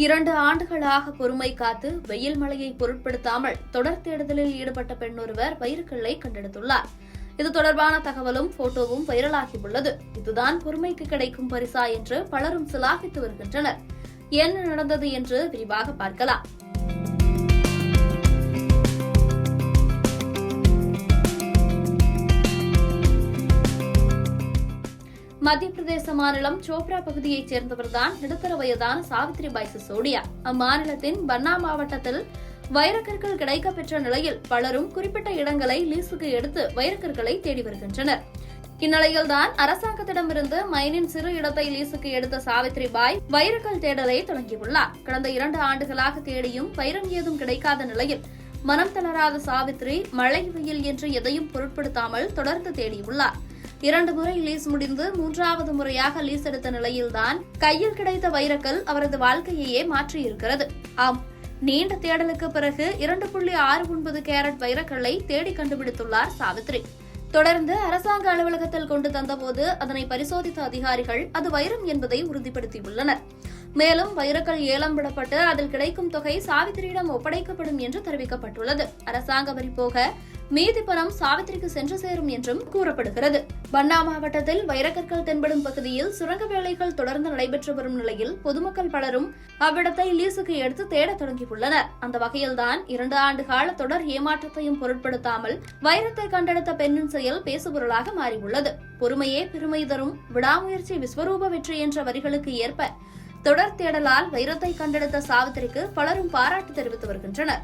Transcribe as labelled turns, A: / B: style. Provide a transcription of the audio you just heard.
A: 2 ஆண்டுகளாக பொறுமை காத்து வெயில் மழையை பொருட்படுத்தாமல் தொடர் தேடுதலில் ஈடுபட்ட பெண்ணொருவர் வைரக்கல்லை கண்டெடுத்துள்ளார். இது தொடர்பான தகவலும் போட்டோவும் வைரலாகியுள்ளது. இதுதான் பொறுமைக்கு கிடைக்கும் பரிசா என்று பலரும் சிலாகித்து வருகின்றனர். என்ன நடந்தது என்று விரிவாக பார்க்கலாம். மத்திய பிரதேச மாநிலம் சோப்ரா பகுதியைச் சேர்ந்தவர்தான் நடுத்தர வயதான சாவித்ரிபாய் சிசோடியா. அம்மாநிலத்தின் பன்னா மாவட்டத்தில் வைரக்கற்கள் கிடைக்கப்பெற்ற நிலையில் பலரும் குறிப்பிட்ட இடங்களை லீஸுக்கு எடுத்து வைரக்கற்களை தேடி வருகின்றனர். இந்நிலையில்தான் அரசாங்கத்திடமிருந்து மைனின் சிறு இடத்தை லீஸுக்கு எடுத்த சாவித்ரிபாய் வைரக்கல் தேடலை தொடங்கியுள்ளார். கடந்த 2 ஆண்டுகளாக தேடியும் வைரம் ஏதும் கிடைக்காத நிலையில் மனம் தளராத சாவித்ரி மழை வெயில் என்று எதையும் பொருட்படுத்தாமல் தொடர்ந்து தேடியுள்ளார். 2 முறை லீஸ் முடிந்து 3வது முறையாக லீஸ் எடுத்த நிலையில்தான் கையில் கிடைத்த வைரக்கல் அவரது வாழ்க்கையையே மாற்றியிருக்கிறது. ஆம், நீண்ட தேடலுக்கு பிறகு 2.69 கேரட் வைரக்கல்லை தேடி கண்டுபிடித்துள்ளார் சாவித்ரி. தொடர்ந்து அரசாங்க அலுவலகத்தில் கொண்டு தந்தபோது அதனை பரிசோதித்த அதிகாரிகள் அது வைரம் என்பதை உறுதிப்படுத்தியுள்ளனர். மேலும் வைரக்கல் ஏலம் விடப்பட்டு அதில் கிடைக்கும் தொகை சாவித்திரியிடம் ஒப்படைக்கப்படும் என்று தெரிவிக்கப்பட்டுள்ளது. அரசாங்க வரி போக மீதி பணம் சாவித்திரிக்கு சென்று சேரும் என்றும் கூறப்படுகிறது. பன்னா மாவட்டத்தில் வைரக்கற்கள் தென்படும் பகுதியில் சுரங்க வேலைகள் தொடர்ந்து நடைபெற்று வரும் நிலையில் பொதுமக்கள் பலரும் அவ்விடத்தை லீஸுக்கு எடுத்து தேடத் தொடங்கியுள்ளனர். அந்த வகையில்தான் 2 ஆண்டு கால தொடர் ஏமாற்றத்தையும் பொருட்படுத்தாமல் வைரத்தை கண்டெடுத்த பெண்ணின் செயல் பேசுபொருளாக மாறியுள்ளது. பொறுமையே பெருமை தரும், விடாமுயற்சி விஸ்வரூப வெற்றி என்ற வரிகளுக்கு ஏற்ப தொடர் தேடலால் வைரத்தை கண்டெடுத்த சாவித்திரிக்கு பலரும் பாராட்டு தெரிவித்து வருகின்றனர்.